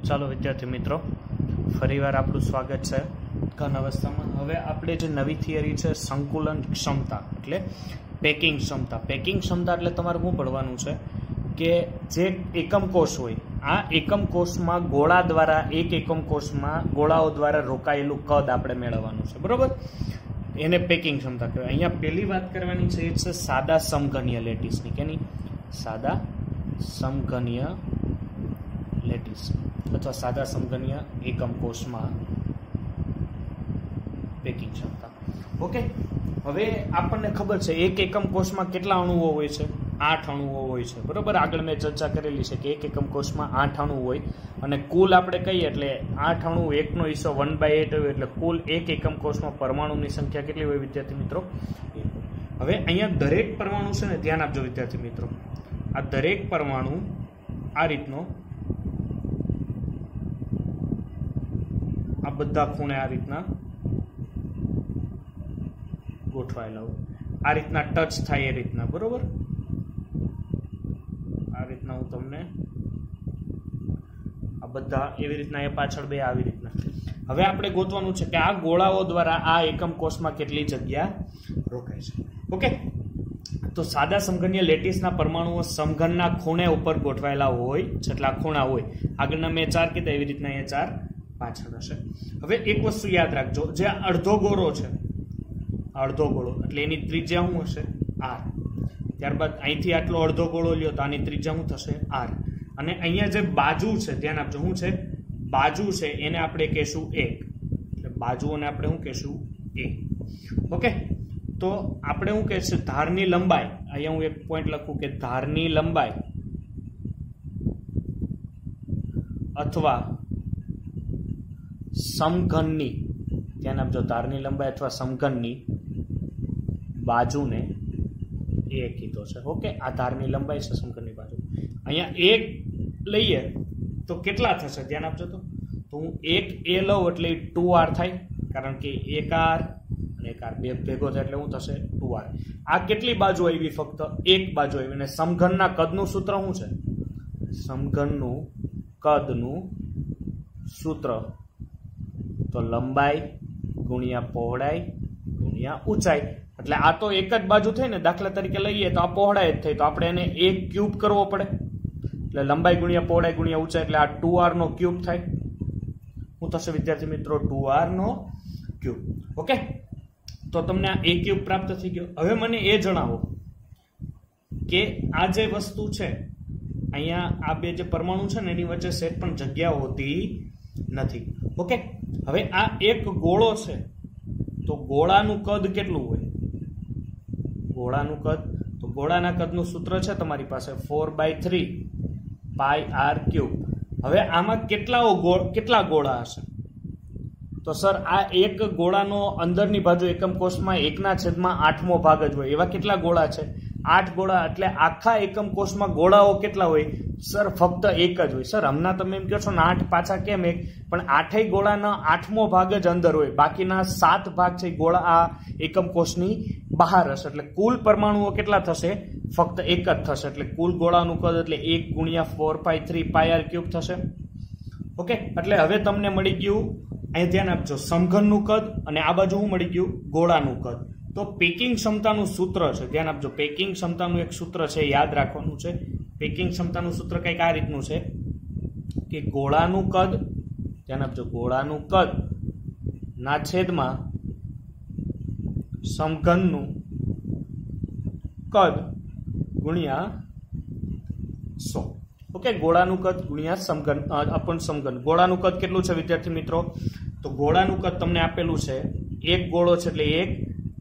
ચાલો વિદ્યાર્થી મિત્રો, ફરીવાર આપણું સ્વાગત છે ઘન અવસ્થામાં. હવે આપણે જે નવી થિયરી છે સંકુલન ક્ષમતા એટલે પેકિંગ ક્ષમતા. પેકિંગ ક્ષમતા એટલે તમારે શું ભણવાનું છે કે જે એકમ કોષ હોય, આ એકમ કોષમાં ગોળા દ્વારા એક એકમ કોષમાં ગોળાઓ દ્વારા રોકાયેલું કદ આપણે મેળવવાનું છે, બરોબર? એને પેકિંગ ક્ષમતા કહેવાય. અહીંયા પહેલી વાત કરવાની છે એ છે સાદા સમઘનીય લેટીસની. કેની? સાદા સમઘનીય લેટીસ અથવા સાદા સમઘનીય એકમ કોષમાં પેકિંગ ક્ષમતા. ઓકે, હવે આપણને ખબર છે એક એકમ કોષમાં કેટલા અણુઓ હોય છે? 8 અણુઓ હોય છે, બરોબર? આગળ મેં ચર્ચા કરેલી છે કે એક એકમ કોષમાં 8 અણુ હોય અને કુલ આપણે કહીએ એટલે 8 અણુ 1નો હિસ્સો 1/8 હોય એટલે કુલ એક એકમ કોષમાં પરમાણુની સંખ્યા કેટલી હોય વિદ્યાર્થી મિત્રો? હવે અહીંયા દરેક પરમાણુ છે ને, ધ્યાન આપજો વિદ્યાર્થી મિત્રો, આ દરેક પરમાણુ આ રીતનો આ બધા ખૂણે આ રીતના ગોઠવાયેલા હોય, આ રીતના ટચ થાય એ રીતના, બરોબર? આ રીતના હું તમને આ બધા એવી રીતના એ પાછળ બે આવી રીતના. હવે આપણે ગોતવાનું છે કે આ ગોળાઓ દ્વારા આ એકમ કોષમાં કેટલી જગ્યા રોકાય છે. ઓકે, તો સાદા સમઘનીય લેટીસના પરમાણુઓ સમઘનના ખૂણે ઉપર ગોઠવાયેલા હોય, જેટલા ખૂણા હોય, આગળના મેં 4 કીધા એવી રીતના એ 4 પાછળ હશે. હવે એક વસ્તુ યાદ રાખજો, જે અડધો ગોળો છે, અડધો ગોળો એટલે એની ત્રિજ્યા શું હશે? r. ત્યારબાદ અહીંથી આટલો અડધો ગોળો લ્યો તો આની ત્રિજ્યા શું થશે? r. અને અહીંયા જે બાજુ છે, ધ્યાન આપજો, શું છે? બાજુ છે, એને આપણે કહેશું 1. એટલે બાજુઓને આપણે શું કહેશું? a. ઓકે, તો આપણે શું કહેશું? ધારની લંબાઈ. અહીંયા હું એક પોઈન્ટ લખું કે ધારની લંબાઈ અથવા સમઘનની, ધ્યાન આપજો, ધારની લંબાઈ અથવા સમઘનની બાજુને a કીધો છે. ઓકે, આ ધારની લંબાઈ છે, સમઘનની બાજુ. અહીંયા 1 લઈએ તો કેટલા થશે? ધ્યાન આપજો. તો હું 1 a લઉં એટલે 2r થાય, કારણ કે 1r અને 1r બે ભેગો થાય એટલે શું થશે? 2r. આ કેટલી બાજુ આવી? ફક્ત એક બાજુ આવી. અને સમઘનના કદનું સૂત્ર શું છે? સમઘનનું કદનું સૂત્ર તો લંબાઈ ગુણ્યા પહોળાઈ ગુણ્યા ઊંચાઈ. એટલે આ તો એક જ બાજુ થઈ ને, દાખલા તરીકે લઈએ તો આ પહોળાઈ જ થઈ, તો આપણે એને 1 ક્યુબ કરવો પડે. એટલે લંબાઈ ગુણ્યા પહોળાઈ ગુણ્યા ઊંચાઈ એટલે આ 2r નો ક્યુબ થાય. શું થશે વિદ્યાર્થી મિત્રો? 2r નો ક્યુબ. ઓકે, તો તમને આ a ક્યુબ પ્રાપ્ત થઈ ગયો. હવે મને એ જણાવો કે આ જે વસ્તુ છે, અહીંયા આ બે જે પરમાણુ છે ને એની વચ્ચે સેટ પણ જગ્યા હોતી નથી. ઓકે, હવે આ એક ગોળો છે, તો ગોળાનું કદ કેટલું હોય? ગોળાનું કદ, તો ગોળાના કદનું સૂત્ર છે તમારી પાસે 4/3 πr³. હવે આમાં કેટલા ગોળા હશે? તો સર આ એક ગોળાનો અંદરની બાજુ એકમ કોષમાં 1/8મો ભાગ જ હોય. એવા કેટલા ગોળા છે? 8 ગોળા. એટલે આખા એકમ કોષમાં ગોળાઓ કેટલા હોય? સર ફક્ત એક જ હોય. સર હમણાં તમે એમ કહો છો ને 8 પાછા કેમ એક? પણ 8 ગોળાના 8મો ભાગ જ અંદર હોય, બાકીના 7 ભાગ છે ગોળા આ એકમ કોષની બહાર હશે. એટલે કુલ પરમાણુઓ કેટલા થશે? ફક્ત એક જ થશે. એટલે કુલ ગોળાનું કદ એટલે 1 ગુણ્યા 4/3 πr³ થશે. ઓકે, એટલે હવે તમને મળી ગયું, અહીં ધ્યાન આપજો, સમઘનનું કદ અને આ બાજુ શું મળી ગયું? ગોળાનું કદ. તો પેકિંગ ક્ષમતાનું સૂત્ર છે, ધ્યાન આપજો, પેકિંગ ક્ષમતાનું એક સૂત્ર છે, યાદ રાખવાનું છે. પેકિંગ ક્ષમતાનું સૂત્ર કંઈક આ રીતનું છે કે ગોળાનું કદ, ધ્યાન આપજો, ગોળાનું કદ ના છેદમાં સમઘનનું કદ ગુણ્યા 100. ઓકે, ગોળાનું કદ ગુણ્યા સમઘન અપૂર્ણ સમઘન. ગોળાનું કદ કેટલું છે વિદ્યાર્થી મિત્રો? તો ગોળાનું કદ તમને આપેલું છે, એક ગોળો છે એટલે 1.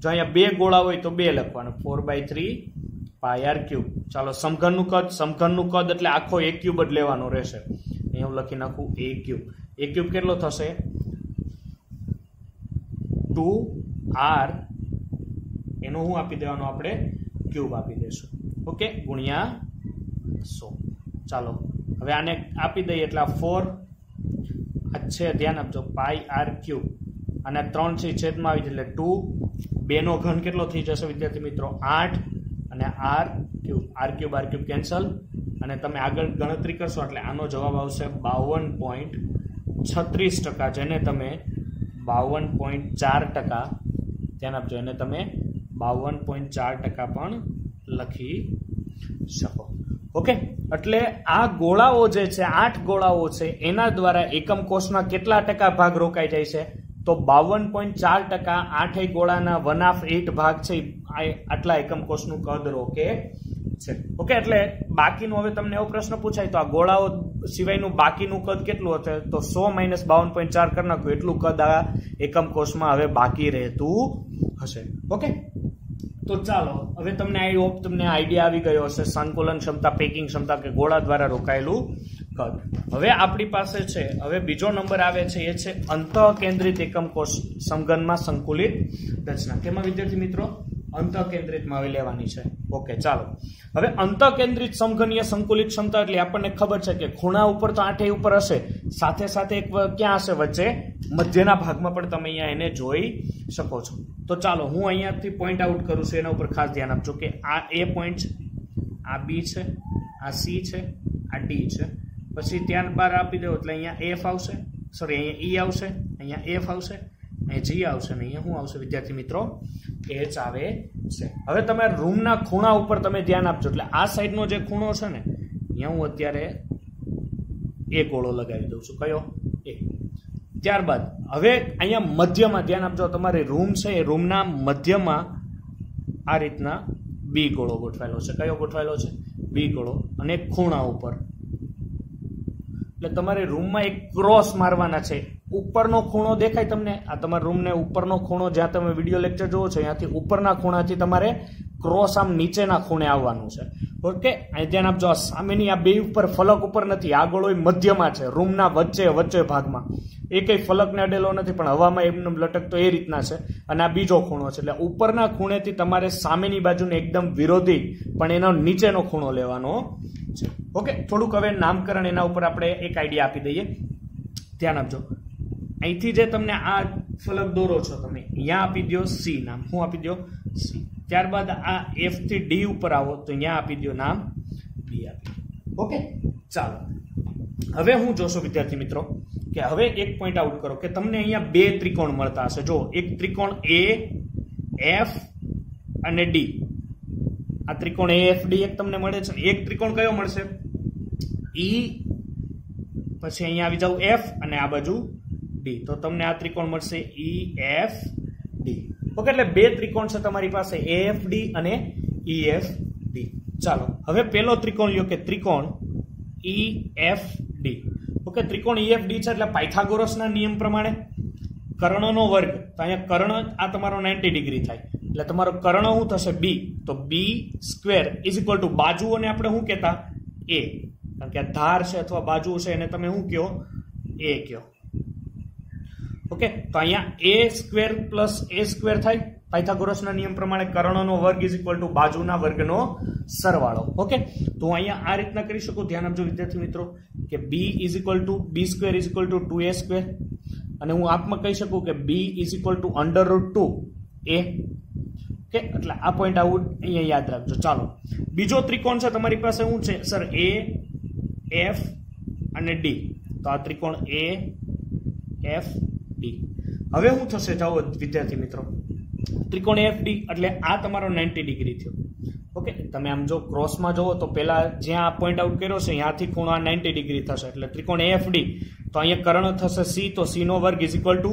જો અહીંયા 2 ગોળા હોય તો 2 લખવાનું, 4/3 πr³. ચાલો, સમઘનનું કદ એટલે આખો a ક્યુબ જ લેવાનો રહેશે. અહીંયા હું લખી નાખું a ક્યુબ. a ક્યુબ કેટલો થશે? 2r, એનો હું આપી દેવાનો આપણે ક્યુબ આપી દઈશું. ઓકે, ગુણ્યા 100. ચાલો, હવે આને આપી દઈએ એટલે આ 4 આ છે, ધ્યાન આપજો, πr³ અને 3 છે છેદમાં આવી એટલે 2. 2 નો ઘન કેટલો થઈ જશે વિદ્યાર્થી મિત્રો? 8 અને r³ કેન્સલ, અને તમે આગળ ગણતરી કરશો એટલે આનો જવાબ આવશે 52.36%, જેને તમે 52.4%, ધ્યાન આપજો, એને તમે 52.4% પણ લખી શકો. ઓકે, એટલે આ ગોળાઓ જે છે 8 ગોળાઓ છે એના દ્વારા એકમ કોષના કેટલા ટકા ભાગ રોકાઈ જાય છે? તો 52.4%. 8 ગોળાના 1/8 ભાગ છે આટલા એકમ કોષનું કદ રોકે છે. ઓકે, એટલે બાકીનું હવે તમને એવો પ્રશ્ન પૂછાય તો આ ગોળાઓ સિવાયનું બાકીનું કદ કેટલું હશે? તો 100 - 52.4 કરી નાખો એટલું કદ આ એકમ કોષમાં હવે બાકી રહેતું હશે. ઓકે, તો ચાલો હવે તમને આઈડિયા આવી ગયો હશે સંકલન ક્ષમતા, પેકિંગ ક્ષમતા કે ગોળા દ્વારા રોકાયેલું કદ. હવે આપણી પાસે છે, હવે બીજો નંબર આવે છે એ છે અંતઃકેન્દ્રિત એકમ કોષ સમઘનમાં સંકુલિત રચના. તેમાં વિદ્યાર્થી મિત્રો અંતઃકેન્દ્રિતમાં હવે લેવાની છે. ઓકે, ચાલો હવે અંતઃકેન્દ્રિત સમઘનીય સંકુલિત ક્ષમતા એટલે આપણને ખબર છે કે ખૂણા ઉપર તો 8 ઉપર હશે, સાથે સાથે એક ક્યાં હશે? વચ્ચે મધ્યના ભાગમાં પણ તમે અહીંયા એને જોઈ શકો છો. તો ચાલો હું અહીંયાથી પોઈન્ટ આઉટ કરું છું, એના ઉપર ખાસ ધ્યાન આપજો કે આ એ પોઈન્ટ છે, આ બી છે, આ સી છે, આ ડી છે. પછી ત્યારબાદ આપી દો એટલે અહીંયા એફ આવશે, સોરી અહીંયા ઈ આવશે, અહીંયા એફ આવશે, અહીંયા જી આવશે ને અહીંયા શું આવશે વિદ્યાર્થી મિત્રો? એચ આવે છે. હવે તમે રૂમના ખૂણા ઉપર તમે ધ્યાન આપજો, એટલે આ સાઈડનો જે ખૂણો છે ને અહીંયા હું અત્યારે એ ગોળો લગાવી દઉં છું. કયો? એ. ત્યારબાદ હવે અહીંયા મધ્યમાં ધ્યાન આપજો, તમારી રૂમ છે એ રૂમના મધ્યમાં આ રીતના બી ગોળો ગોઠવાયેલો છે. કયો ગોઠવાયેલો છે? બી ગોળો. અને ખૂણા ઉપર એટલે તમારે રૂમમાં એક ક્રોસ મારવાના છે. ઉપરનો ખૂણો દેખાય તમને? આ તમારા રૂમને ઉપરનો ખૂણો, જ્યાં તમે વિડીયો લેક્ચર જોવો છો ત્યાંથી ઉપરના ખૂણાથી તમારે ક્રોસ આમ નીચેના ખૂણે આવવાનું છે. ઓકે, અહીં ધ્યાન આપજો, સામેની આ બે ઉપર ફલક ઉપર નથી, આ ગોળો મધ્યમાં છે, રૂમના વચ્ચે ભાગમાં. એ કઈ ફલકને અડેલો નથી પણ હવામાં એમને લટકતો એ રીતના છે. અને આ બીજો ખૂણો છે, એટલે ઉપરના ખૂણેથી તમારે સામેની બાજુને એકદમ વિરોધી પણ એનો નીચેનો ખૂણો લેવાનો છે. ઓકે, થોડુંક હવે નામકરણ એના ઉપર આપણે એક આઈડિયા આપી દઈએ. ધ્યાન આપજો, અહીંથી જે તમને આ ફલક દોરો છો તમે અહીંયા આપી દો સી નામ. શું આપી દો? સી. ત્યારબાદ આ એફ થી ડી ઉપર આવો તો અહીંયા આપી દો નામ ડી આપી દો. ઓકે, ચાલો હવે હું જોશો વિદ્યાર્થી મિત્રો કે હવે એક પોઈન્ટ આઉટ કરો કે તમને અહીંયા બે ત્રિકોણ મળતા હશે. જો એક ત્રિકોણ એ એફ અને ડી, આ ત્રિકોણ એ એફ ડી એક તમને મળે છે. એક ત્રિકોણ કયો મળશે? ઈ, પછી અહીંયા આવી જાવ એફ અને આ બાજુ ડી, તો તમને આ ત્રિકોણ મળશે ઈ એફ ડી. ઓકે, એટલે બે ત્રિકોણ છે તમારી પાસે, એ એફ ડી અને ઈ એફ ડી. ચાલો હવે પેલો ત્રિકોણ લ્યો કે ત્રિકોણ ઈ એફ ડી. ઓકે, ત્રિકોણ ઈ એફ ડી છે એટલે પાયથાગોરસના નિયમ પ્રમાણે કર્ણનો વર્ગ, તો અહીંયા કર્ણ આ તમારો 90 ડિગ્રી થાય એટલે તમારો કર્ણ શું થશે? બી. તો b square is equal two બાજુઓને આપણે શું કહેતા? એ, કારણ કે ધાર છે અથવા બાજુ છે એને તમે શું કહો? એ કહો. ઓકે, તો અહીંયા એ સ્ક્વેર પ્લસ એ સ્ક્વેર થાય પાયથાગોરસના નિયમ પ્રમાણે કર્ણનો વર્ગ ઇઝ ઇક્વલ ટુ બાજુના વર્ગનો સરવાળો. ઓકે, તો અહીંયા આ રીતના કરી શકું. ધ્યાન આપજો વિદ્યાર્થી મિત્રો કે B is equal to B square is equal to 2a square, અને હું આપમાં કહી શકું કે B is equal to √2a. Okay, એટલે આ પોઈન્ટ આવું અહીંયા યાદ રાખજો. ચાલો બીજો ત્રિકોણ છે તમારી પાસે શું છે સર? એ એફ અને ડી. તો આ ત્રિકોણ એ એફ ડી. હવે શું થશે? જાઓ વિદ્યાર્થી મિત્રો, ત્રિકોણ એફ ડી એટલે આ તમારો 90 ડિગ્રી થયો. ઓકે, તમે આમ જો ક્રોસમાં જોવો તો પેલા જ્યાં પોઈન્ટ આઉટ કર્યો છે ત્યાંથી ખૂણો 90 ડિગ્રી થશે, એટલે ત્રિકોણ એફ ડી. તો અહીંયા કર્ણ થશે સી, તો સી નો વર્ગ ઇઝ ઇક્વલ ટુ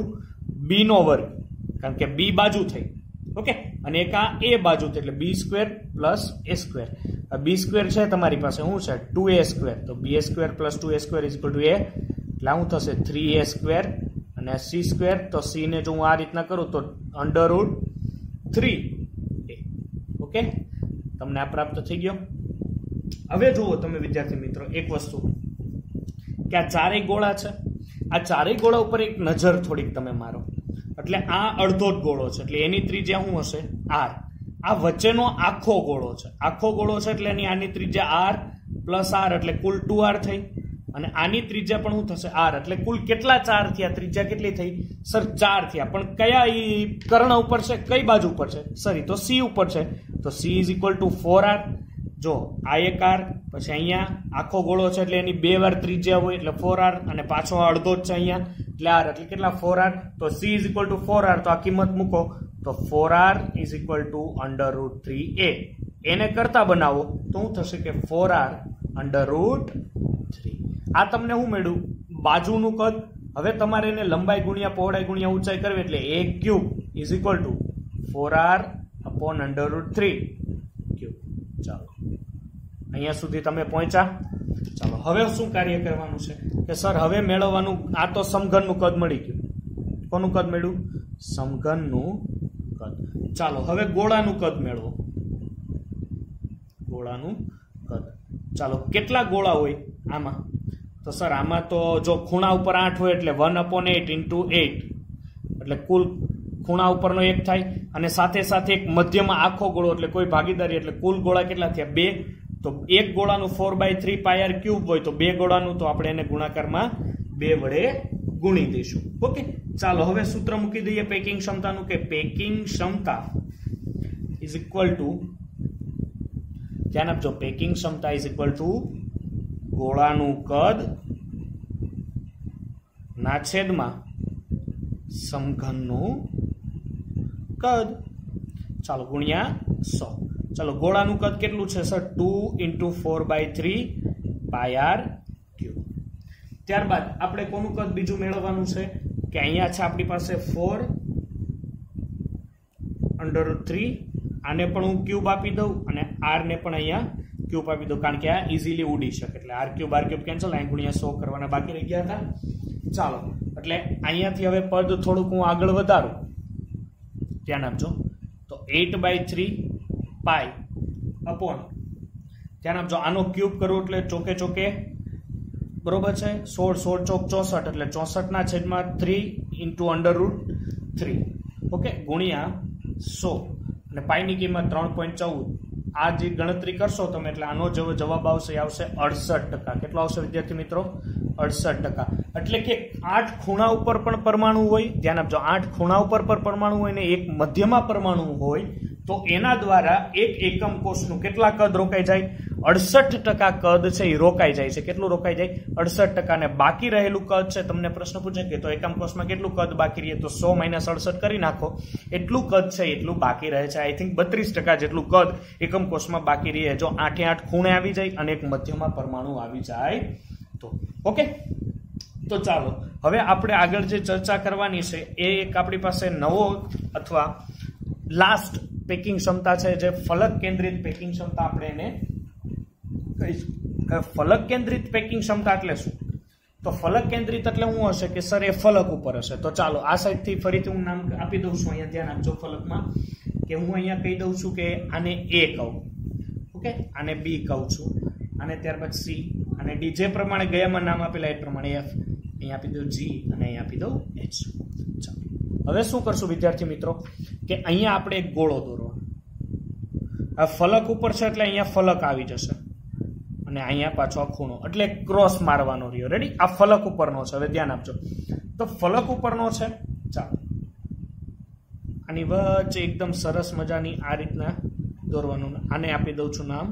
બી નો વર્ગ, કારણ કે બી બાજુ થઈ. ઓકે, અને એક આ એ બાજુ થઈ એટલે b square plus a square. B square છે તમારી પાસે શું છે? 2a square. તો b square plus 2a square is equal to a, એટલે શું થશે? 3a square. અને સી સ્ક્વેર, તો સી ને જો હું આ રીતના કરું તો √3a. ઓકે, તમને આ પ્રાપ્ત થઈ ગયો. હવે જુઓ તમે વિદ્યાર્થી મિત્રો એક વસ્તુ કે આ ચારેય ગોળા છે, આ ચારેય ગોળા ઉપર એક નજર થોડીક તમે મારો, એટલે આ અડધો જ ગોળો છે એટલે એની ત્રિજ્યા શું હશે? આર. આ વચ્ચેનો આખો ગોળો છે, આખો ગોળો છે એટલે એની આની ત્રિજ્યા આર પ્લસ આર એટલે કુલ 2r થઈ, અને આની ત્રિજ્યા પણ શું થશે? આર. એટલે કુલ કેટલા 4 થયા? ત્રિજ્યા કેટલી થઈ સર? 4 થયા. પણ કયા કર્ણ ઉપર છે? કઈ બાજુ ઉપર છે સર? તો સી ઉપર છે, તો she is equal two 4r. જો આ એક આર, પછી અહીંયા આખો ગોળો છે એટલે એની 2 વાર ત્રિજ્યા હોય એટલે 4r, અને પાછો અડધો જ છે અહીંયા એટલે r, એટલે કેટલા 4r. તો c is equal two 4r, તો આ કિંમત મૂકો તો 4r is equal two √3a. એને કરતા બનાવો તો શું થશે કે 4r √3. આ તમને શું મળ્યું? બાજુનું કદ. હવે તમારે એને લંબાઈ ગુણ્યા પહોળાઈ ગુણ્યા ઊંચાઈ કરવી એટલે a cube is equal two 4r upon √3 cube. ચાલો અહીંયા સુધી તમે પહોંચ્યા. ચાલો હવે શું કાર્ય કરવાનું છે કે સર હવે મેળવવાનું, આ તો સમઘનનું કદ મળી ગયું. કોનું કદ મળ્યું? સમઘનનું કદ. ચાલો હવે ગોળાનું કદ મેળવો. ગોળાનું કદ. ચાલો કેટલા ગોળા હોય આમાં? તો સર આમાં તો જો ખૂણા ઉપર 8 હોય એટલે 1/8 × 8 એટલે કુલ ખૂણા ઉપરનો 1 થાય, અને સાથે સાથે એક મધ્યમાં આખો ગોળો એટલે કોઈ ભાગીદારી એટલે કુલ ગોળા કેટલા થયા? 2. તો એક ગોળાનું 4/3 πr ક્યુબ હોય તો 2 ગોળાનું તો આપણે એને ગુણાકારમાં 2 વડે ગુણી દઈશું. ઓકે, ચાલો હવે સૂત્ર મૂકી દઈએ પેકિંગ ક્ષમતાનું કે પેકિંગ ક્ષમતા ઇઝ ઇક્વલ ટુ, ધ્યાન આપજો, પેકિંગ ક્ષમતા ઇઝ ઇક્વલ ટુ ગોળાનું કદ ના છેદમાં સમઘનનું કદ. ચાલો ગુણ્યા 100. ચાલો ગોળાનું કદ કેટલું છે સર? 2 × 4/3 πr cube. ત્યારબાદ આપણે કોનું કદ બીજું મેળવવાનું છે કે અહીંયા છે આપણી પાસે 4 √3. આને પણ હું ક્યુબ આપી દઉં અને r ને પણ અહીંયા ક્યુબ આપી દઉં, કારણ કે આ ઇઝીલી ઉડી શકે એટલે r ક્યુબ કેન્સલ, અહીં ગુણ્યા 100 કરવાના બાકી રહી ગયા હતા. ચાલો એટલે અહીંયાથી હવે પદ થોડુંક હું આગળ વધારું, ધ્યાન આપજો. તો 8/3 પાઈ અપોન, ધ્યાન આપજો, આનો ક્યુબ કરવું એટલે ચોકે ચોકે બરોબર છે 16 ચોક 64 એટલે 64/3 × √3. ઓકે, ગુણ્યા 100 અને પાઈની કિંમત 3.14. આ જે ગણતરી કરશો તમે એટલે આનો જેવો જવાબ આવશે એ આવશે 68%. કેટલો આવશે વિદ્યાર્થી મિત્રો? 68%. એટલે કે 8 ખૂણા ઉપર પણ પરમાણુ હોય, ધ્યાન આપજો, 8 ખૂણા ઉપર પણ પરમાણુ હોય ને એક મધ્યમાં પરમાણુ હોય તો એના દ્વારા એક એકમ કોષનું કેટલા કદ રોકાઈ જાય? 68% કદ છે એ રોકાઈ જાય છે. કેટલું રોકાઈ જાય? 68%. ને બાકી રહેલું કદ છે, તમને પ્રશ્ન પૂછે કે તો એકમ કોષમાં કેટલું કદ બાકી રહે? તો 100 - 68 કરી નાખો, એટલું કદ છે એટલું બાકી રહે છે. આઈ થિંક 32% જેટલું કદ એકમ કોષમાં બાકી રહે જો 8 ખૂણે આવી જાય અને એક મધ્યમાં પરમાણુ આવી જાય તો. ઓકે, તો ચાલો હવે આપણે આગળ જે ચર્ચા કરવાની છે એ એક આપણી પાસે નવો અથવા લાસ્ટ પેકિંગ ક્ષમતા છે, જે ફલક કેન્દ્રિત પેકિંગ ક્ષમતા આપણે એને કહીશું. ફલક કેન્દ્રિત પેકિંગ ક્ષમતા એટલે શું? તો ફલક કેન્દ્રિત એટલે શું હશે કે સર એ ફલક ઉપર હશે. તો ચાલો આ સાઈડથી ફરીથી હું નામ આપી દઉં છું, અહીંયા ધ્યાન આપજો ફલકમાં, કે હું અહીંયા કહી દઉં છું કે આને A કહું, ઓકે, આને B કહું છું, અને ત્યારબાદ C અને D, જે પ્રમાણે ગયામાં નામ આપેલા એ પ્રમાણે F, અહીંયા આપી દઉં G અને અહીંયા આપી દઉં H. ચાલો હવે શું કરશું વિદ્યાર્થી મિત્રો કે અહીંયા આપણે એક ગોળો દોરવાનો. આ ફલક ઉપર છે એટલે અહીંયા ફલક આવી જશે અને અહીંયા પાછો આ ખૂણો એટલે ક્રોસ મારવાનો રહ્યો. રેડી? આ ફલક ઉપરનો છે. હવે ધ્યાન આપજો, તો ફલક ઉપરનો છે. ચાલો આની વચ્ચે એકદમ સરસ મજાની આ રીતના દોરવાનું, આને આપી દઉં છું નામ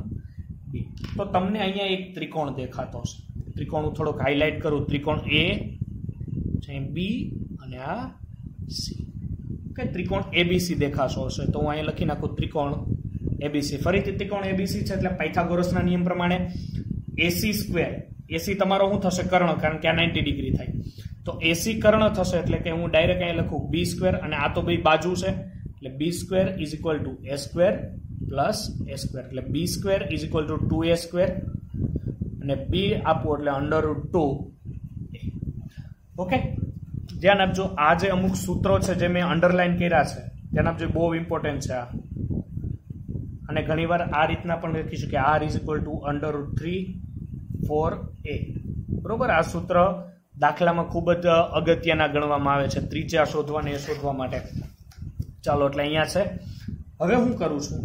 B. તો તમને અહીંયા એક ત્રિકોણ દેખાતો હશે. ત્રિકોણ હું થોડોક હાઇલાઇટ કરું. ત્રિકોણ A છે, B અને આ C. ઓકે, ત્રિકોણ ABC દેખાશો હશે તો હું અહીંયા લખી નાખું ત્રિકોણ ABC. ફરીથી ત્રિકોણ ABC છે એટલે પાયથાગોરસના નિયમ પ્રમાણે AC². AC તમારો શું થશે? કર્ણ, કારણ કે આ 90 ડિગ્રી થાય તો AC કર્ણ થશે એટલે કે હું ડાયરેક્ટ અહીંયા લખું B² અને આ તો બે બાજુ છે એટલે B² = A² પ્લસ A², એટલે B² = 2A² અને B આપવું એટલે √2A. ઓકે, ધ્યાન આપજો, આ જે અમુક સૂત્રો છે જે મેં અંડરલાઈન કર્યા છે, ધ્યાન આપજો, બહુ ઇમ્પોર્ટન્ટ છે આ. અને ઘણીવાર આ રીતના પણ લખીશું કે R = √3/4A. બરોબર? આ સૂત્ર દાખલામાં ખૂબ જ અગત્યના ગણવામાં આવે છે ત્રિજ્યા શોધવાને એ શોધવા માટે. ચાલો એટલે અહીંયા છે. હવે હું કરું છું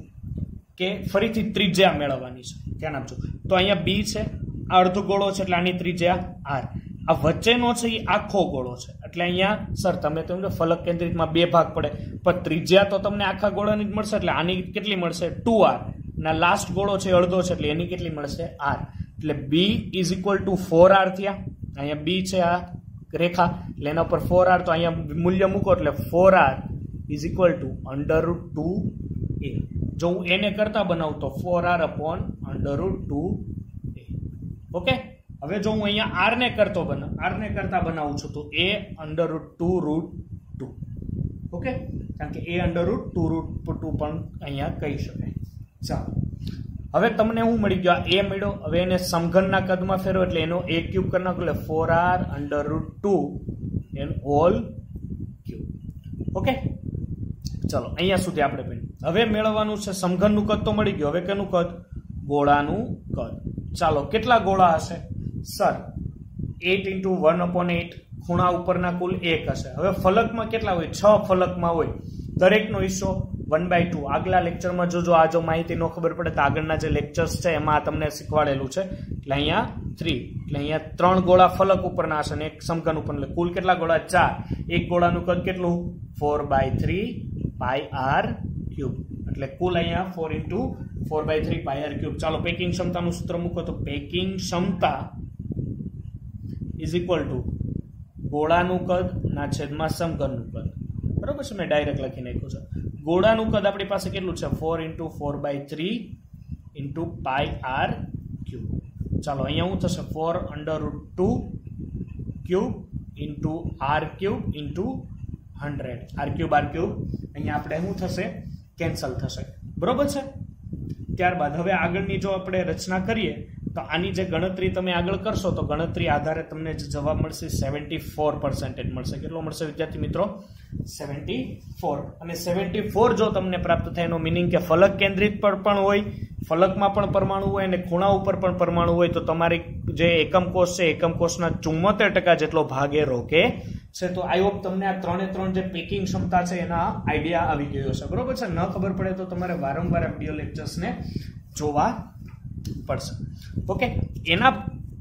કે ફરીથી ત્રિજ્યા મેળવવાની છે. ધ્યાન આપજો, તો અહીંયા B છે, આ અર્ધ ગોળો છે એટલે આની ત્રિજ્યા R. આ વચ્ચેનો છે એ આખો ગોળો છે એટલે અહીંયા સર તમે તો ફલક કેન્દ્રિતમાં 2 ભાગ પડે પણ ત્રિજ્યા તો તમને આખા ગોળાની જ મળશે એટલે આની કેટલી મળશે? 2R. ના લાસ્ટ ગોળો છે અડધો છે એટલે એની કેટલી મળશે r, એટલે b is equal two 4r થયા. અહીંયા b છે આ રેખા એટલે એના ઉપર 4r, તો અહીંયા મૂલ્ય મૂકો એટલે 4r is equal to √2a. જો હું એને કરતા બનાવું તો 4r અપોન √2a. ઓકે, હવે જો હું અહીંયા r ને કરતા બનાવું છું તો a √2√2. ઓકે, કારણ કે a √2√2 પણ અહીંયા કહી શકાય. ચાલો, હવે તમને શું મળી ગયો? a મળ્યો. હવે એને સમઘનના કદમાં ફેરવો એટલે એનો a ક્યુબ કરી નાખો એટલે 4r √2 N hall cube. Okay, ચલો અહીંયા સુધી આપણે ભણ્યું. હવે મેળવવાનું છે સમઘનનું કદ તો મળી ગયું. હવે કેનું કદ? ગોળાનું કદ. ચાલો, કેટલા ગોળા હશે? સર 8 × 1/8 ખૂણા ઉપરના કુલ 1 હશે. હવે ફલકમાં કેટલા હોય? 6 ફલકમાં હોય. દરેકનો હિસ્સો 1/2. આગલા લેક્ચરમાં જો આ જો માહિતી ન ખબર પડે તો આગળના જે લેક્ચર્સ છે એમાં તમને શીખવાડેલું છે. એટલે અહીંયા 3, એટલે અહીંયા 3 ગોળા ફલક ઉપરના હશે અને 1 સમઘન ઉપર. એટલે કુલ કેટલા ગોળા? 4. એક ગોળાનું કદ કેટલું? 4/3 πr3. એટલે કુલ અહીંયા 4 × 4/3 πr3. ચાલો, પેકિંગ ક્ષમતાનું સૂત્ર મૂકો તો પેકિંગ ક્ષમતા ઇઝ ઇક્વલ ટુ ગોળાનું કદ ના છેદમાં સમઘનનું કદ. બરોબર છે, મેં ડાયરેક્ટ લખી નાખ્યું છે. ગોળાનું કદ આપણી પાસે કેટલું છે? 4 × 4/3 × πr3. ચાલો, અહીંયા શું થશે? 4√2 ક્યુબ × r³ × 100. r³ અહીંયા આપણે શું થશે? કેન્સલ થશે. બરોબર છે. ત્યારબાદ હવે આગળની જો આપણે રચના કરીએ તો આની જે ગણતરી તમે આગળ કરશો તો ગણતરી આધારે તમને જે જવાબ મળશે 74% મળશે. કેટલો મળશે વિદ્યાર્થી મિત્રો? 74. અને 74 જો તમને પ્રાપ્ત થાય એનો મિનિંગ કે ફલક કેન્દ્રિત પર પણ હોય, ફલકમાં પણ પરમાણુ હોય અને ખૂણા ઉપર પણ પરમાણુ હોય તો તમારી જે એકમ કોષ છે એકમ કોષના 74% જેટલો ભાગ એ રોકે છે. તો આઈ હોપ તમને આ 3 જે પેકિંગ ક્ષમતા છે એના આઈડિયા આવી ગયો છે. બરોબર છે. ન ખબર પડે તો તમારે વારંવાર વિડિયો લેક્ચર્સને જોવા પડશે. ઓકે, એના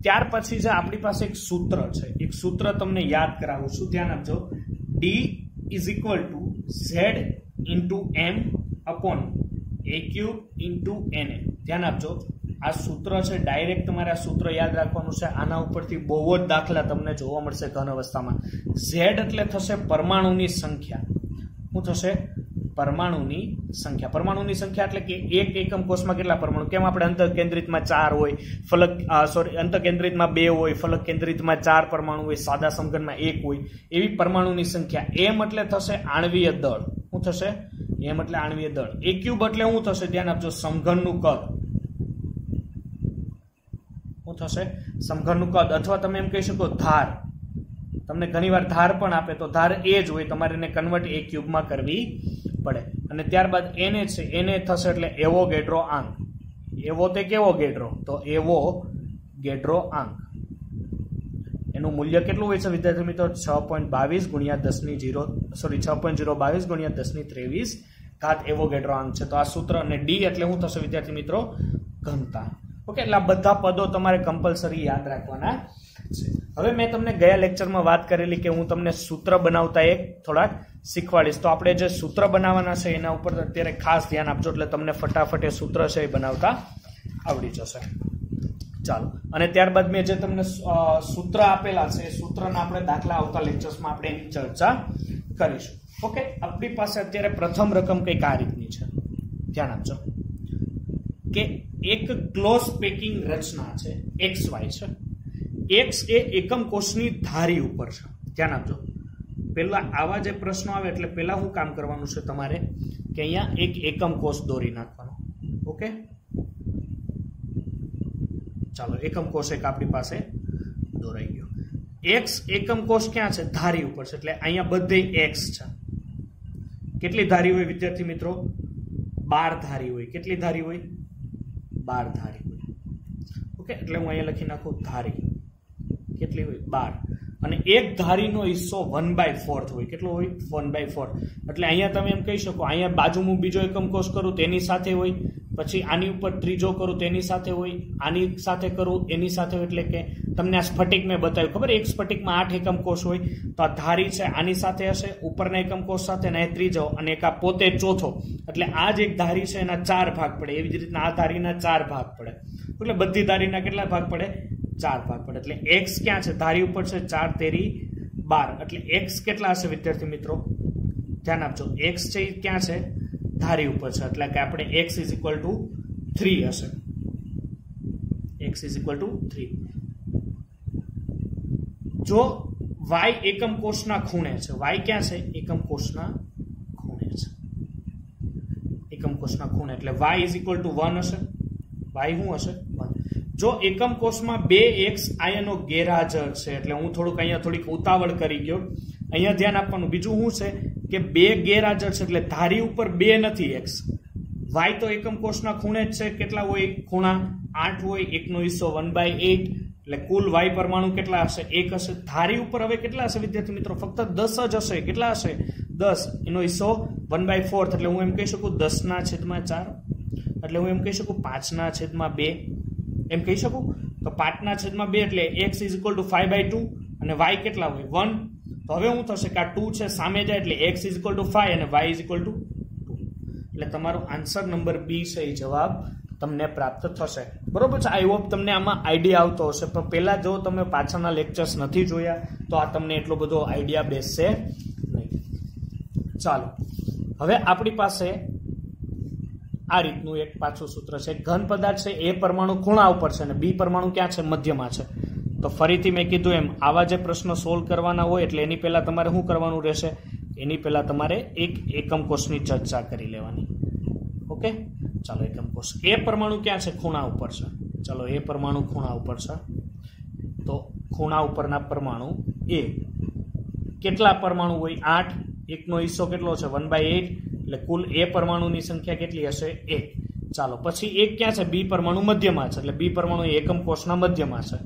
ત્યાર પછી જે આપણી પાસે એક સૂત્ર છે, એક સૂત્ર તમને યાદ કરાવું છું. ધ્યાન આપજો. D is equal two Z × M upon a³ × NM. ધ્યાન આપજો, આ સૂત્ર છે ડાયરેક્ટ તમારે આ સૂત્ર યાદ રાખવાનું છે. આના ઉપરથી બહુ જ દાખલા તમને જોવા મળશે ઘન અવસ્થામાં. Z એટલે થશે પરમાણુની સંખ્યા. શું થશે? પરમાણુની સંખ્યા. પરમાણુની સંખ્યા એટલે કે એક એકમ કોષમાં કેટલા પરમાણુ? કેમ આપણે અંતર કેન્દ્રિતમાં 4 હોય, ફલક અંતર કેન્દ્રિતમાં 2 હોય, ફલક કેન્દ્રિતમાં 4 પરમાણુ હોય, સાદા સમઘનમાં 1 હોય, એવી પરમાણુની સંખ્યા. M એટલે થશે આણ્વીય દળ. શું થશે? M એટલે આણ્વીય દળ. a³ એટલે શું થશે? ધ્યાન આપજો, સમઘનનું કદ. શું થશે? સમઘનનું કદ. અથવા તમે એમ કહી શકો ધાર. તમને ઘણીવાર ધાર પણ આપે તો ધાર એ જ હોય, તમારે એને કન્વર્ટ a³ માં કરવી પડે. અને ત્યારબાદ એને છે, એને થશે એટલે એવોગેડ્રો આંક. એવો તે કેવો ગેડ્રો? તો એવોગેડ્રો આંક. એનું મૂલ્ય કેટલું હોય છે વિદ્યાર્થી મિત્રો? 6.22 × 1023 ઘાત એવોગેડ્રો આંક છે. તો આ સૂત્ર. અને D એટલે શું થશે વિદ્યાર્થી મિત્રો? ઘનતા. ઓકે, એટલે આ બધા પદો તમારે કમ્પલસરી યાદ રાખવાના છે. હવે મેં તમને ગયા લેક્ચરમાં વાત કરેલી કે હું તમને સૂત્ર બનાવતા એક થોડાક શીખવાડીશ. તો આપણે જે સૂત્ર બનાવવાના છે એના ઉપર અત્યારે ખાસ ધ્યાન આપજો, એટલે તમને ફટાફટ એ સૂત્ર છે એ બનાવતા આવડી જશે. ચાલો, અને ત્યારબાદ મેં જે તમને સૂત્ર આપેલા છે એ સૂત્રના આપણે દાખલા આવતા લેક્ચર્સમાં આપણે એની ચર્ચા કરીશું. ઓકે, આપણી પાસે અત્યારે પ્રથમ રકમ કંઈક આ રીતની છે. ધ્યાન આપજો કે એક ક્લોઝ પેકિંગ રચના છે, XY છે. X એ એકમ કોષની ધારી ઉપર છે. ધ્યાન આપજો. પહેલા આવા જે પ્રશ્નો આવે એટલે પહેલા શું કામ કરવાનું છે તમારે કે અહીંયા એક એકમ કોષ દોરી નાખવાનો. ઓકે, ચાલો, એકમ કોષ એક આપણી પાસે દોરાઈ ગયો. X એકમ કોષ ક્યાં છે? ધારી ઉપર છે. એટલે અહીંયા બધે X છે. કેટલી ધારી હોય વિદ્યાર્થી મિત્રો? 12 ધારી હોય. કેટલી ધારી હોય? 12 ધારી હોય. ઓકે, એટલે હું અહીંયા લખી નાખું ધારી. કેટલી હોય? 12. અને એક ધારીનો હિસ્સો 1/4 હોય. કેટલો હોય? 1/4. એટલે અહીંયા તમે એમ કહી શકો, અહીંયા બાજુમાં બીજો એકમ કોષ કરું તેની સાથે હોય, પછી આની ઉપર ત્રીજો કરું તેની સાથે હોય, આની સાથે કરું એની સાથે હોય. એટલે કે તમને આ સ્ફટિક મેં બતાવ્યું, ખબર? એક સ્ફટિકમાં 8 એકમ કોષ હોય, તો આ ધારી છે આની સાથે હશે, ઉપરના એકમ કોષ સાથે, અને ત્રીજો, અને એક આ પોતે ચોથો. એટલે આ જ એક ધારી છે એના 4 ભાગ પડે. એવી જ રીતના આ ધારીના 4 ભાગ પડે. એટલે બધી ધારીના કેટલા ભાગ પડે? 4 ભાગ પડે. એટલે x ક્યાં છે? ધારી ઉપર છે 4 તેરી 12. એટલે x કેટલા હશે વિદ્યાર્થી મિત્રો? ધ્યાન આપજો, x છે એ ક્યાં છે? ધારી ઉપર છે. એટલે કે આપણે x = 3 હશે. x = 3. જો y એકમ કોષના ખૂણે છે, y ક્યાં છે? એકમ કોષના ખૂણે છે. એકમ કોષના ખૂણે એટલે y = 1 હશે. y શું હશે? 1. જો એકમ કોષમાં 2x આયનો ગેરહાજર છે, એટલે હું થોડીક ઉતાવળ કરી ગયો, અહીંયા ધ્યાન આપવાનું. બીજું શું છે કે 2 ગેરહાજર છે, એટલે ધારી ઉપર 2 નથી x. y તો એકમ કોષના ખૂણે જ છે. કેટલા હોય ખૂણા? 8 હોય. 1 નો હિસ્સો 1/8. એટલે કુલ y પરમાણુ કેટલા હશે? 1 હશે. ધારી ઉપર હવે કેટલા હશે વિદ્યાર્થી મિત્રો? ફક્ત 10 જ હશે. કેટલા હશે? 10. એનો હિસ્સો 1/4. એટલે હું એમ કહી શકું 10/4. એટલે હું એમ કહી શકું 5/2. એમ કહી શકું. તો 5/2 એટલે x = 5/2 અને y કેટલા હોય? 1. તો હવે શું થશે કે આ 2 છે સામે જાય, એટલે x = 5 અને y = 2. એટલે તમારો આન્સર નંબર બી છે એ જવાબ તમને પ્રાપ્ત થશે. બરોબર છે? આઈ હોપ તમને આમાં આઈડિયા આવતો હશે. પણ પહેલા જો તમે પાછળના લેક્ચર્સ નથી જોયા તો આ તમને એટલો બધો આઈડિયા બેસશે નહીં. ચાલો, હવે આપણી પાસે આ રીતનું એક પાછું સૂત્ર છે. ઘન પદાર્થ છે એ પરમાણુ ખૂણા ઉપર છે અને બી પરમાણુ ક્યાં છે? મધ્યમાં છે. તો ફરીથી મેં કીધું એમ આવા જે પ્રશ્નો સોલ્વ કરવાના હોય એટલે એની પહેલા તમારે શું કરવાનું રહેશે? એની પહેલા તમારે એક એકમ કોષની ચર્ચા કરી લેવાની. ઓકે, ચાલો. એકમ કોષ એ પરમાણુ ક્યાં છે? ખૂણા ઉપર છે. ચાલો, એ પરમાણુ ખૂણા ઉપર છે. તો ખૂણા ઉપરના પરમાણુ એ કેટલા પરમાણુ હોય? 8. 1 નો હિસ્સો કેટલો છે? 1/8. એટલે કુલ એ પરમાણુની સંખ્યા કેટલી હશે? 1. ચાલો, પછી એક ક્યાં છે? બી પરમાણુ મધ્યમાં છે. એટલે બી પરમાણુ એકમ કોષના મધ્યમાં છે.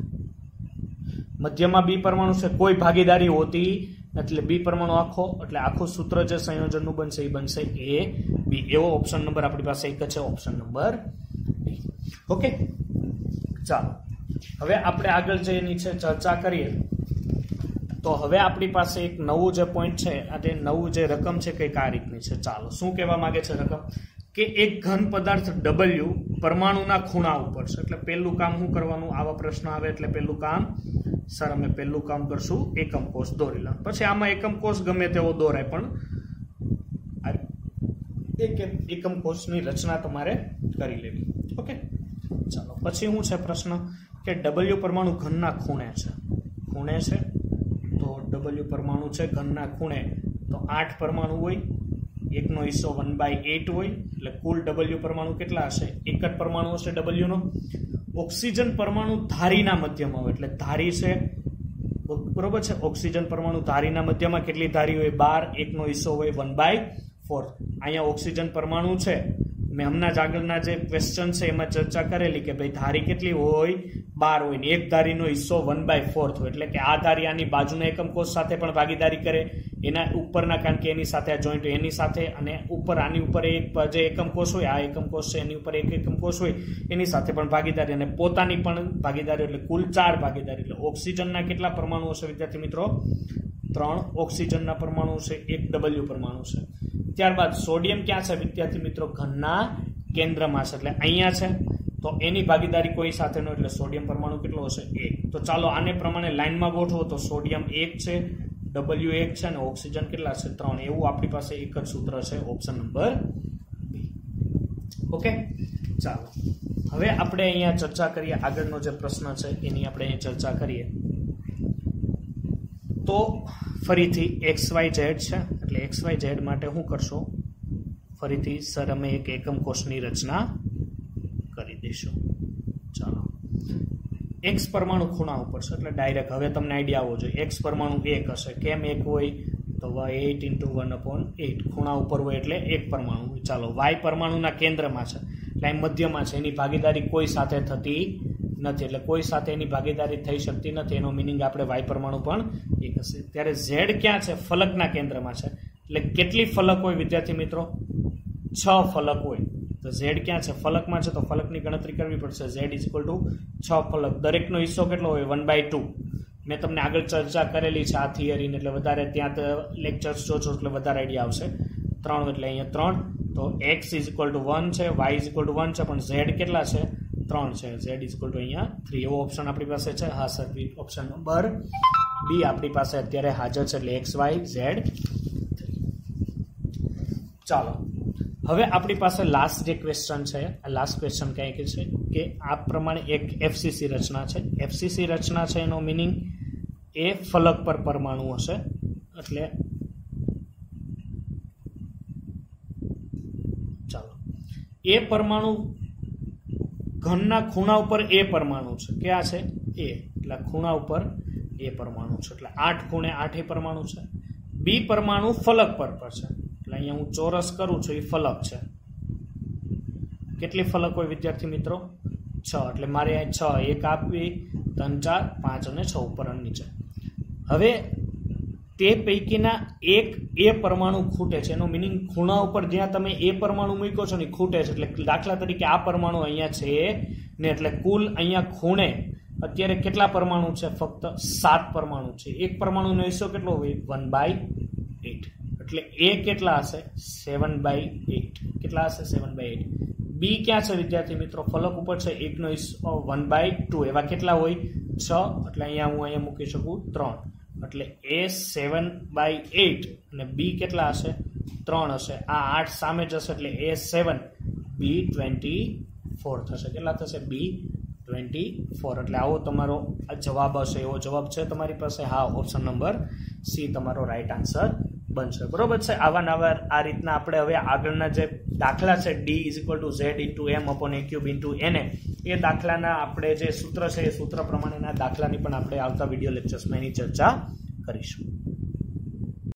મધ્યમાં બી પરમાણુ છે, કોઈ ભાગીદારી હોતી એટલે બી પરમાણુ આખો, એટલે આખું સૂત્ર જે સંયોજનનું બનશે એ બનશે એ બી. એવો ઓપ્શન નંબર આપણી પાસે એક છે, ઓપ્શન નંબર બી. ઓકે, ચાલો હવે આપણે આગળ જે એની છે ચર્ચા કરીએ. તો હવે આપણી પાસે એક નવું જે પોઈન્ટ છે, આ નવું જે રકમ છે કંઈક આ રીતની છે. ચાલો, શું કહેવા માંગે છે રકમ? કે એક ઘન પદાર્થ W પરમાણુના ખૂણા ઉપર છે. એટલે પહેલું કામ શું કરવાનું? આવા પ્રશ્ન આવે એટલે પહેલું કામ, સર અમે પહેલું કામ કરશું એકમ કોષ દોરી લો. પછી આમાં એકમ કોષ ગમે તેવો દોરાય, પણ એકમ કોષની રચના તમારે કરી લેવી. ઓકે, ચાલો. પછી શું છે પ્રશ્ન? કે W પરમાણુ ઘનના ખૂણે છે. ખૂણે છે તો W પરમાણુ છે ઘનના ખૂણે, તો 8 પરમાણુ હોય. 1 નો હિસ્સો 1/8 હોય. એટલે કુલ W પરમાણુ કેટલા હશે? 1 જ પરમાણુ હશે W નો. ઓક્સિજન પરમાણુ ધારીના મધ્યમાં હોય. એટલે ધારી છે, બરોબર છે? ઓક્સિજન પરમાણુ ધારીના મધ્યમાં કેટલી ધારી હોય? 12. 1 નો હિસ્સો હોય 1/4. અહીંયા ઓક્સિજન પરમાણુ છે. મેં હમણાં જ આગળના જે ક્વેશ્ચન છે એમાં ચર્ચા કરેલી કે ભાઈ ધારી કેટલી હોય? 12 હોય ને એક ધારીનો હિસ્સો 1/4 હોય. એટલે કે આ ધારી આની બાજુના એકમ કોષ સાથે પણ ભાગીદારી કરે, એના ઉપરના, કારણ કે એની સાથે આ જોઈન્ટ એની સાથે, અને ઉપર આની ઉપર એક જે એકમ કોષ હોય, આ એકમ કોષ છે એની ઉપર એક એકમ કોષ હોય એની સાથે પણ ભાગીદારી, અને પોતાની પણ ભાગીદારી. એટલે કુલ 4 ભાગીદારી. એટલે ઓક્સિજનના કેટલા પરમાણુ હશે વિદ્યાર્થી મિત્રો? 3 ઓક્સિજનના પરમાણુ છે, 1 W પરમાણુ છે. ત્યારબાદ સોડિયમ ક્યાં છે વિદ્યાર્થી મિત્રો? ઘનના કેન્દ્રમાં છે. એટલે અહીંયા છે, તો એની ભાગીદારી કોઈ સાથે નો, એટલે સોડિયમ પરમાણુ કેટલો હશે? 1. તો ચાલો આને પ્રમાણે લાઈનમાં ગોઠવો. તો સોડિયમ 1 છે, W 1 છે, અને ઓક્સિજન કેટલા છે? 3. એવું આપણી પાસે એક જ સૂત્ર છે, ઓપ્શન નંબર બી. ઓકે, ચાલો હવે આપણે અહીંયા ચર્ચા કરીએ. આગળનો જે પ્રશ્ન છે એની આપણે અહીંયા ચર્ચા કરીએ. તો ફરીથી XYZ છે, એટલે XYZ માટે શું કરશો? ફરીથી સર અમે એક એકમ કોષની રચના કરી દઈશું. ચાલો, X પરમાણુ ખૂણા ઉપર છે, એટલે ડાયરેક્ટ હવે તમને આઈડિયા આવવો જોઈએ. X પરમાણુ 1 હશે. કેમ 1 હોય? તો 8 × 1/8. ખૂણા ઉપર હોય એટલે 1 પરમાણુ હોય. ચાલો, Y પરમાણુના કેન્દ્રમાં છે, એટલે મધ્યમાં છે, એની ભાગીદારી કોઈ સાથે થતી નથી, એટલે કોઈ સાથે એની ભાગીદારી થઈ શકતી નથી. એનો મિનિંગ આપણે વાય પરમાણુ પણ એક હશે. ત્યારે ઝેડ ક્યાં છે? ફલકના કેન્દ્રમાં છે. એટલે કેટલી ફલક હોય વિદ્યાર્થી મિત્રો? 6 ફલક હોય. તો ઝેડ ક્યાં છે? ફલકમાં છે, તો ફલકની ગણતરી કરવી પડશે. ઝેડ ઇઝ ઇક્વલ ટુ 6 ફલક. દરેકનો હિસ્સો કેટલો હોય? 1/2. મેં તમને આગળ ચર્ચા કરેલી છે આ થિયરીને, એટલે વધારે ત્યાં લેક્ચર્સ જોજો એટલે વધારે આઈડિયા આવશે. 3 એટલે અહીંયા 3. તો x ઇઝ ઇક્વલ ટુ 1 છે, y ઇઝ ઇક્વલ ટુ 1 છે, પણ ઝેડ કેટલા છે? 3 છે. ઝેડ ઇઝ ઇક્વલ ટુ અહીંયા 3. એવો ઓપ્શન આપણી પાસે છે. હા સર, ઓપ્શન નંબર બી આપણી પાસે અત્યારે હાજર છે, એટલે એક્સ વાય ઝેડ. ચાલો, હવે આપણી પાસે લાસ્ટ જે ક્વેશ્ચન છે, આ લાસ્ટ ક્વેશ્ચન કંઈ કે છે કે આ પ્રમાણે એક એફસીસી રચના છે. એફસીસી રચના છે એનો મિનિંગ એ ફલક પર પરમાણુ હશે. એટલે ચાલો, એ પરમાણુ ઘનના ખૂણા ઉપર એ પરમાણુ છે. ક્યાં છે? એ. એટલે ખૂણા ઉપર એ પરમાણુ છે. એટલે 8 ખૂણે 8 એ પરમાણુ છે. બી પરમાણુ ફલક પર છે. એટલે અહીંયા હું ચોરસ કરું છું, એ ફલક છે. કેટલી ફલક હોય વિદ્યાર્થી મિત્રો? 6. એટલે મારે અહીં 6 એક આપવી, 3 4 5 અને 6 ઉપર અને નીચે. હવે તે પૈકીના એક એ પરમાણુ ખૂટે છે. એનો મિનિંગ ખૂણા ઉપર જ્યાં તમે એ પરમાણુ મૂક્યો છો ને ખૂટે છે. એટલે દાખલા તરીકે આ પરમાણુ અહીંયા છે ને, એટલે કુલ અહીંયા ખૂણે અત્યારે કેટલા પરમાણુ છે? ફક્ત 7 પરમાણુ છે. એક પરમાણુનો હિસ્સો કેટલો હોય? 1/8. એટલે એ કેટલા હશે? 7/8. કેટલા હશે? 7/8. બી ક્યાં છે વિદ્યાર્થી મિત્રો? ફલક ઉપર છે. એકનો હિસ્સો 1/2. એવા કેટલા હોય? 6. એટલે અહીંયા હું અહીંયા મૂકી શકું 3. એટલે એ 7/8 અને બી કેટલા હશે? 3 હશે. આ 8 સામે જશે એટલે એ 7, બી 24 થશે. કેટલા થશે? બી 24. એટલે આવો તમારો જવાબ હશે. એવો જવાબ છે તમારી પાસે? હા, ઓપ્શન નંબર સી તમારો રાઈટ આન્સર બનશે. બરોબર છે. આવા નવા આ રીતના આપણે હવે આગળના જે દાખલા છે D is equal to Z into M upon A cube into એને, એ દાખલાના આપણે જે સૂત્ર છે એ સૂત્ર પ્રમાણેના દાખલાની પણ આપણે આવતા વિડીયો લેક્ચર્સમાં એની ચર્ચા કરીશું.